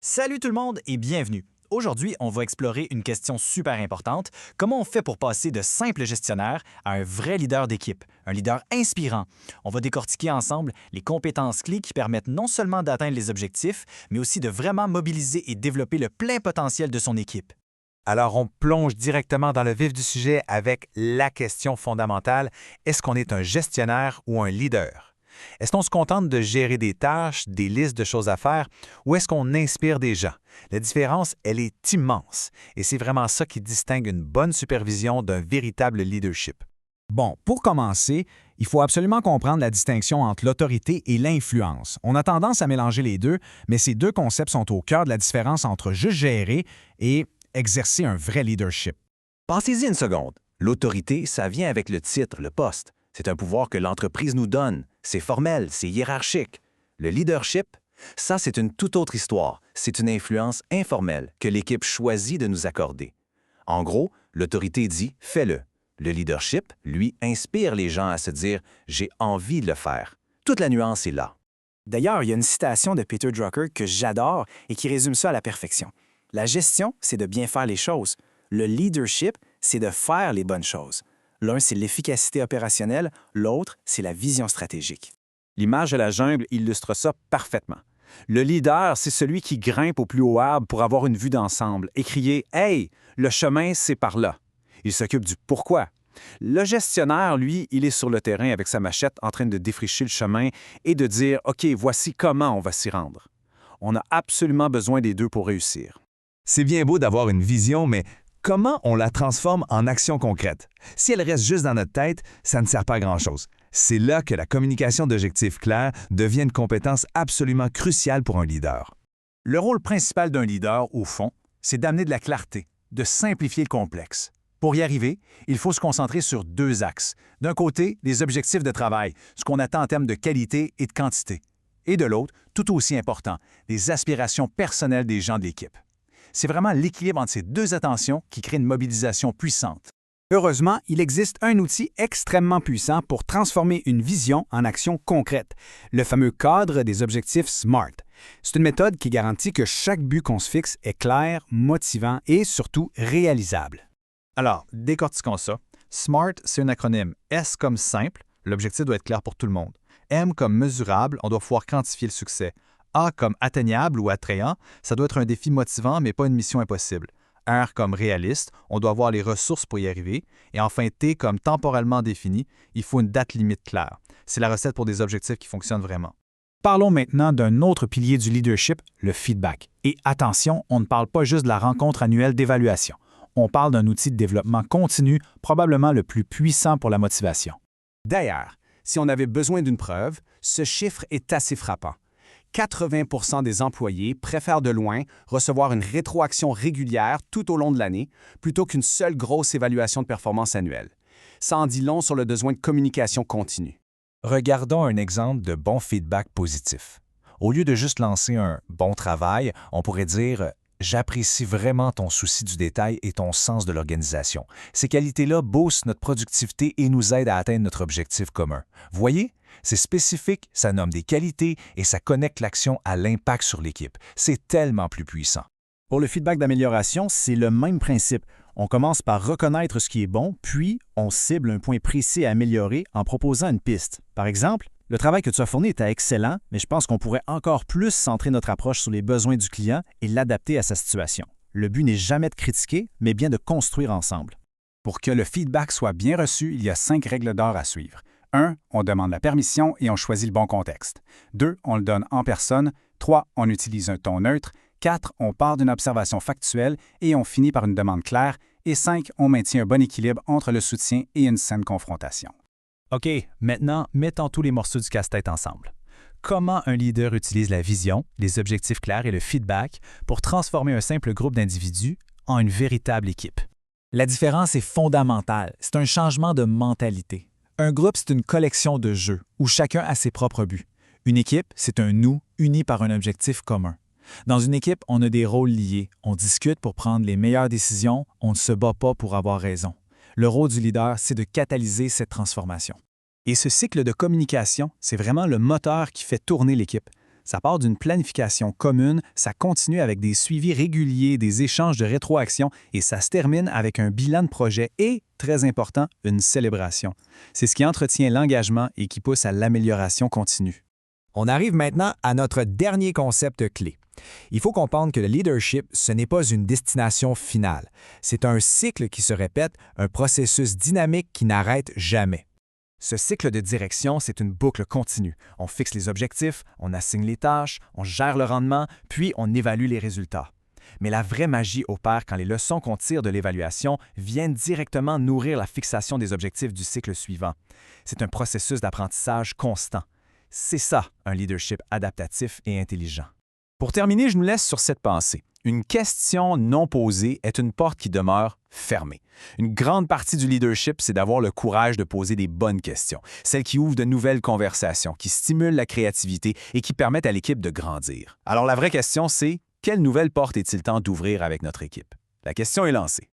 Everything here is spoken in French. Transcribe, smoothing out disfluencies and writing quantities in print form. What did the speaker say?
Salut tout le monde et bienvenue. Aujourd'hui, on va explorer une question super importante. Comment on fait pour passer de simple gestionnaire à un vrai leader d'équipe, un leader inspirant? On va décortiquer ensemble les compétences clés qui permettent non seulement d'atteindre les objectifs, mais aussi de vraiment mobiliser et développer le plein potentiel de son équipe. Alors, on plonge directement dans le vif du sujet avec la question fondamentale, est-ce qu'on est un gestionnaire ou un leader? Est-ce qu'on se contente de gérer des tâches, des listes de choses à faire, ou est-ce qu'on inspire des gens? La différence, elle est immense, et c'est vraiment ça qui distingue une bonne supervision d'un véritable leadership. Bon, pour commencer, il faut absolument comprendre la distinction entre l'autorité et l'influence. On a tendance à mélanger les deux, mais ces deux concepts sont au cœur de la différence entre juste gérer et exercer un vrai leadership. Pensez-y une seconde. L'autorité, ça vient avec le titre, le poste. C'est un pouvoir que l'entreprise nous donne. C'est formel, c'est hiérarchique. Le leadership, ça, c'est une toute autre histoire. C'est une influence informelle que l'équipe choisit de nous accorder. En gros, l'autorité dit « fais-le ». Le leadership, lui, inspire les gens à se dire « j'ai envie de le faire ». Toute la nuance est là. D'ailleurs, il y a une citation de Peter Drucker que j'adore et qui résume ça à la perfection. La gestion, c'est de bien faire les choses. Le leadership, c'est de faire les bonnes choses. L'un, c'est l'efficacité opérationnelle, l'autre, c'est la vision stratégique. L'image de la jungle illustre ça parfaitement. Le leader, c'est celui qui grimpe au plus haut arbre pour avoir une vue d'ensemble et crier « Hey, le chemin, c'est par là ». Il s'occupe du pourquoi. Le gestionnaire, lui, il est sur le terrain avec sa machette en train de défricher le chemin et de dire « OK, voici comment on va s'y rendre ». On a absolument besoin des deux pour réussir. C'est bien beau d'avoir une vision, mais comment on la transforme en action concrète? Si elle reste juste dans notre tête, ça ne sert pas à grand-chose. C'est là que la communication d'objectifs clairs devient une compétence absolument cruciale pour un leader. Le rôle principal d'un leader, au fond, c'est d'amener de la clarté, de simplifier le complexe. Pour y arriver, il faut se concentrer sur deux axes. D'un côté, les objectifs de travail, ce qu'on attend en termes de qualité et de quantité. Et de l'autre, tout aussi important, les aspirations personnelles des gens de l'équipe. C'est vraiment l'équilibre entre ces deux attentions qui crée une mobilisation puissante. Heureusement, il existe un outil extrêmement puissant pour transformer une vision en action concrète, le fameux cadre des objectifs SMART. C'est une méthode qui garantit que chaque but qu'on se fixe est clair, motivant et surtout réalisable. Alors, décortiquons ça. SMART, c'est un acronyme. S comme simple, l'objectif doit être clair pour tout le monde. M comme mesurable, on doit pouvoir quantifier le succès. A comme atteignable ou attrayant, ça doit être un défi motivant mais pas une mission impossible. R comme réaliste, on doit avoir les ressources pour y arriver. Et enfin T comme temporellement défini, il faut une date limite claire. C'est la recette pour des objectifs qui fonctionnent vraiment. Parlons maintenant d'un autre pilier du leadership, le feedback. Et attention, on ne parle pas juste de la rencontre annuelle d'évaluation. On parle d'un outil de développement continu, probablement le plus puissant pour la motivation. D'ailleurs, si on avait besoin d'une preuve, ce chiffre est assez frappant. 80% des employés préfèrent de loin recevoir une rétroaction régulière tout au long de l'année plutôt qu'une seule grosse évaluation de performance annuelle. Ça en dit long sur le besoin de communication continue. Regardons un exemple de bon feedback positif. Au lieu de juste lancer un « bon travail », on pourrait dire « J'apprécie vraiment ton souci du détail et ton sens de l'organisation. Ces qualités-là boostent notre productivité et nous aident à atteindre notre objectif commun. Voyez? C'est spécifique, ça nomme des qualités et ça connecte l'action à l'impact sur l'équipe. C'est tellement plus puissant. Pour le feedback d'amélioration, c'est le même principe. On commence par reconnaître ce qui est bon, puis on cible un point précis à améliorer en proposant une piste. Par exemple, le travail que tu as fourni était excellent, mais je pense qu'on pourrait encore plus centrer notre approche sur les besoins du client et l'adapter à sa situation. Le but n'est jamais de critiquer, mais bien de construire ensemble. Pour que le feedback soit bien reçu, il y a 5 règles d'or à suivre. 1. On demande la permission et on choisit le bon contexte. 2. On le donne en personne. 3. On utilise un ton neutre. 4. On part d'une observation factuelle et on finit par une demande claire. Et 5. On maintient un bon équilibre entre le soutien et une saine confrontation. OK, maintenant, mettons tous les morceaux du casse-tête ensemble. Comment un leader utilise la vision, les objectifs clairs et le feedback pour transformer un simple groupe d'individus en une véritable équipe? La différence est fondamentale. C'est un changement de mentalité. Un groupe, c'est une collection de jeux où chacun a ses propres buts. Une équipe, c'est un nous uni par un objectif commun. Dans une équipe, on a des rôles liés. On discute pour prendre les meilleures décisions. On ne se bat pas pour avoir raison. Le rôle du leader, c'est de catalyser cette transformation. Et ce cycle de communication, c'est vraiment le moteur qui fait tourner l'équipe. Ça part d'une planification commune, ça continue avec des suivis réguliers, des échanges de rétroactions et ça se termine avec un bilan de projet et, très important, une célébration. C'est ce qui entretient l'engagement et qui pousse à l'amélioration continue. On arrive maintenant à notre dernier concept clé. Il faut comprendre que le leadership, ce n'est pas une destination finale. C'est un cycle qui se répète, un processus dynamique qui n'arrête jamais. Ce cycle de direction, c'est une boucle continue. On fixe les objectifs, on assigne les tâches, on gère le rendement, puis on évalue les résultats. Mais la vraie magie opère quand les leçons qu'on tire de l'évaluation viennent directement nourrir la fixation des objectifs du cycle suivant. C'est un processus d'apprentissage constant. C'est ça, un leadership adaptatif et intelligent. Pour terminer, je nous laisse sur cette pensée. Une question non posée est une porte qui demeure fermée. Une grande partie du leadership, c'est d'avoir le courage de poser des bonnes questions, celles qui ouvrent de nouvelles conversations, qui stimulent la créativité et qui permettent à l'équipe de grandir. Alors la vraie question, c'est quelle nouvelle porte est-il temps d'ouvrir avec notre équipe? La question est lancée.